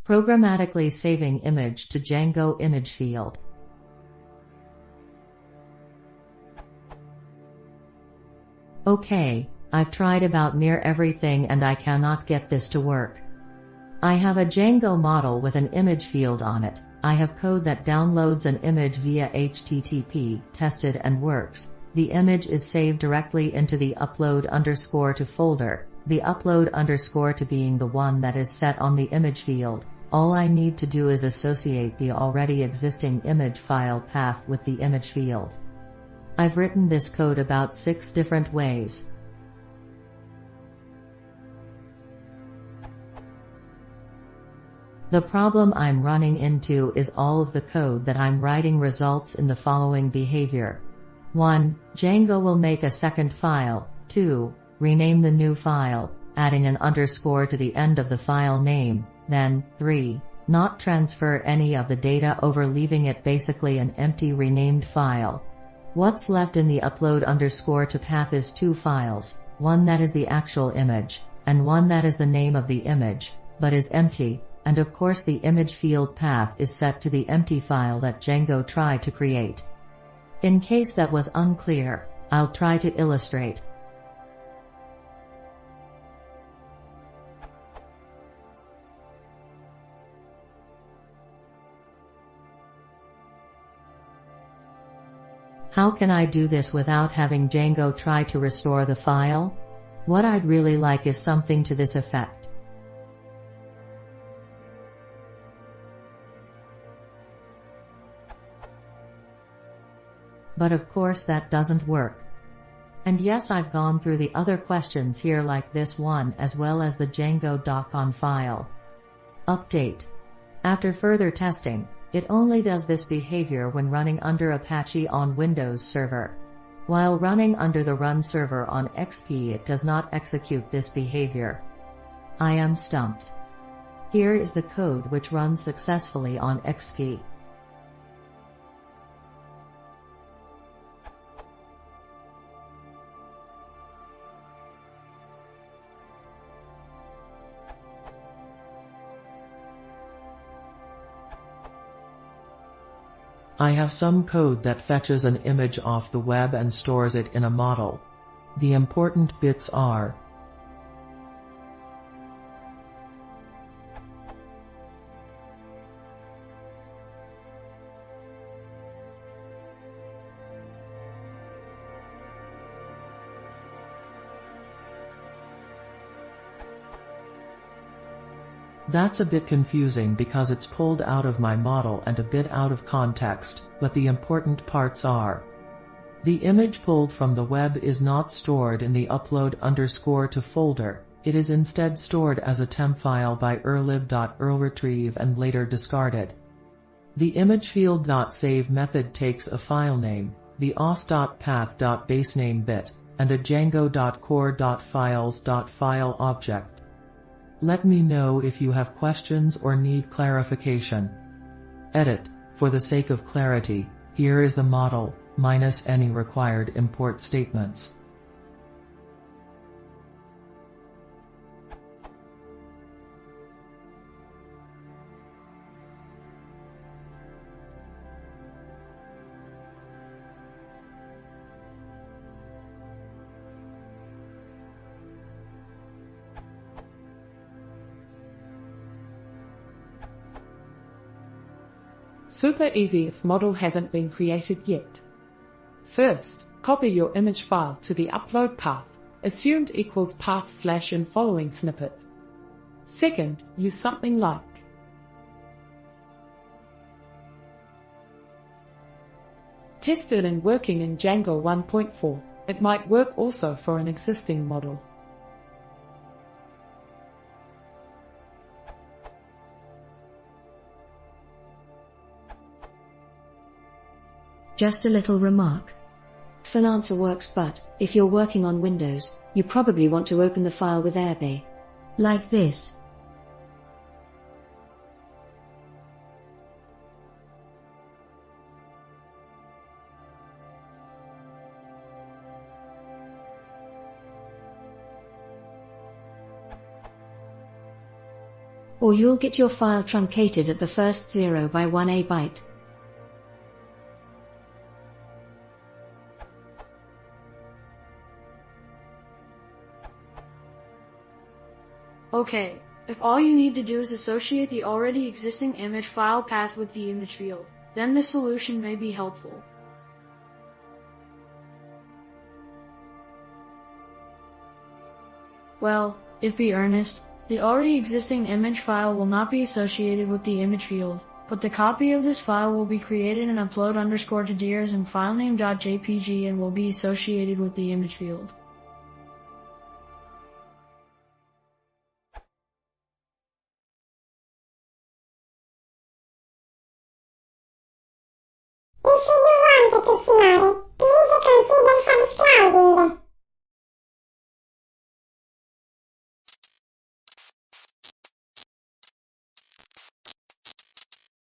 Programmatically saving image to Django ImageField. Okay, I've tried about near everything and I cannot get this to work. I have a Django model with an image field on it. I have code that downloads an image via HTTP, tested and works. The image is saved directly into the upload_to folder, the upload_ being the one that is set on the image field. All I need to do is associate the already existing image file path with the image field. I've written this code about 6 different ways. The problem I'm running into is all of the code that I'm writing results in the following behavior. 1. Django will make a second file. 2. Rename the new file, adding an underscore to the end of the file name. Then, 3. Not transfer any of the data over, leaving it basically an empty renamed file. What's left in the upload_to path is 2 files, one that is the actual image, and one that is the name of the image, but is empty, and of course the image field path is set to the empty file that Django tried to create. In case that was unclear, I'll try to illustrate. How can I do this without having Django try to restore the file? What I'd really like is something to this effect. But of course that doesn't work. And yes, I've gone through the other questions here like this one as well as the Django doc on file. Update. After further testing, it only does this behavior when running under Apache on Windows Server. While running under the run server on XP, it does not execute this behavior. I am stumped. Here is the code which runs successfully on XP. I have some code that fetches an image off the web and stores it in a model. The important bits are: That's a bit confusing because it's pulled out of my model and a bit out of context, but the important parts are: the image pulled from the web is not stored in the upload_to folder, it is instead stored as a temp file by urlib.urlretrieve and later discarded. The ImageField.save method takes a file name, the os.path.basename bit, and a django.core.files.file object. Let me know if you have questions or need clarification. Edit. For the sake of clarity, here is the model, minus any required import statements. Super easy if model hasn't been created yet. First, copy your image file to the upload path, assumed equals path/ in following snippet. Second, use something like tested and working in Django 1.4. It might work also for an existing model. Just a little remark. Financer works, but if you're working on Windows, you probably want to open the file with Airbay. Like this. or you'll get your file truncated at the first 0 by 1 A byte. Okay, if all you need to do is associate the already existing image file path with the image field, then this solution may be helpful. Well, if be earnest, the already existing image file will not be associated with the image field, but the copy of this file will be created and upload underscore to dirs and filename.jpg and will be associated with the image field. Jeśli nie mam do tej